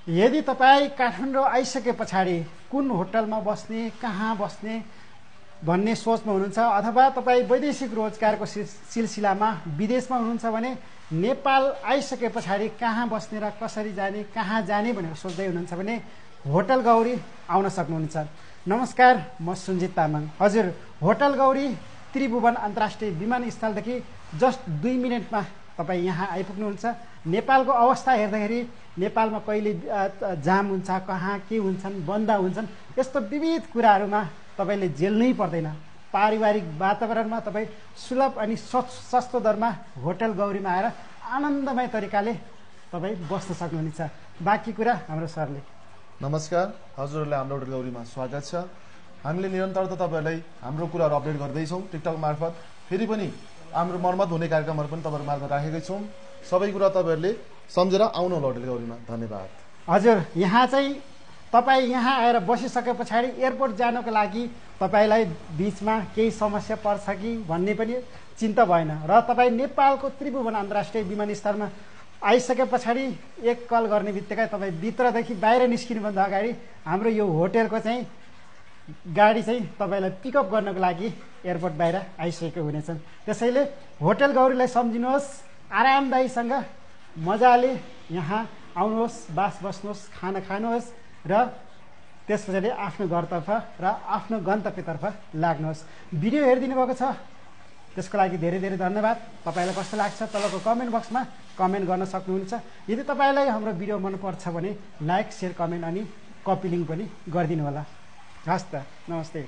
यदि तपाईँ काठमाडौँ आइसके पछाडि कुन होटलमा बस्ने, कहाँ बस्ने भन्ने सोचमा हुनुहुन्छ अथवा तपाईँ वैदेशिक रोजगारको सिलसिलामा विदेशमा हुनुहुन्छ भने नेपाल आइसके पछाडि कहाँ बस्ने र कसरी जाने, कहाँ जाने भनेर सोच्दै हुनुहुन्छ भने होटल गौरी आउन सक्नुहुन्छ। नमस्कार, म सुन्जित तामाङ। हजुर, होटल गौरी त्रिभुवन अन्तर्राष्ट्रिय विमानस्थलदेखि जस्ट 2 मिनटमा तपाईँ यहाँ आइपुग्नुहुन्छ। नेपालको अवस्था हेर्दाखेरि नेपालमा कहिले जाम हुन्छ, कहाँ के हुन्छन्, बन्द हुन्छन्, यस्तो विविध कुराहरूमा तपाईँले झेल्नै पर्दैन। पारिवारिक वातावरणमा तपाईँ सुलभ अनि सस्तो दरमा होटल गौरीमा आएर आनन्दमय तरिकाले तपाईँ बस्न सक्नुहुनेछ। बाँकी कुरा हाम्रो सरले। नमस्कार, हजुरहरूलाई हाम्रो होटल गौरीमा स्वागत छ। हामीले निरन्तरता तपाईँहरूलाई हाम्रो कुराहरू अपडेट गर्दैछौँ टिकटक मार्फत। फेरि पनि हाम्रो मर्मत हुने कार्यक्रमहरू पनि तपाईँहरू मार्फत राखेकै छौँ। सबै कुरा तपाईँहरूले सम्झेर आउनु होला होटल गौरीमा। धन्यवाद। हजुर, यहाँ चाहिँ तपाईँ यहाँ आएर बसिसके पछाडि एयरपोर्ट जानको लागि तपाईँलाई बिचमा केही समस्या पर्छ कि भन्ने पनि चिन्ता भएन र तपाईँ नेपालको त्रिभुवन अन्तर्राष्ट्रिय विमानस्थलमा आइसके पछाडि एक कल गर्ने बित्तिकै तपाईँ भित्रदेखि बाहिर निस्किनुभन्दा अगाडि हाम्रो यो होटेलको चाहिँ गाडी चाहिँ तपाईँलाई पिकअप गर्नको लागि एयरपोर्ट बाहिर आइसकेको हुनेछन्। त्यसैले होटल गौरीलाई सम्झिनुहोस्, आरामदायीसँग मजाले यहाँ आउनुहोस्, बास बस्नुहोस्, खाना खानुहोस् र त्यस पछाडि आफ्नो घरतर्फ र आफ्नो गन्तव्यतर्फ लाग्नुहोस्। भिडियो हेरिदिनु भएको छ त्यसको लागि धेरै धेरै धन्यवाद। तपाईँलाई कस्तो लाग्छ तलको कमेन्ट बक्समा कमेन्ट गर्न सक्नुहुन्छ। यदि तपाईँलाई हाम्रो भिडियो मनपर्छ भने लाइक, सेयर, कमेन्ट अनि कपी लिङ्क पनि गरिदिनु होला। हस् त, नमस्ते।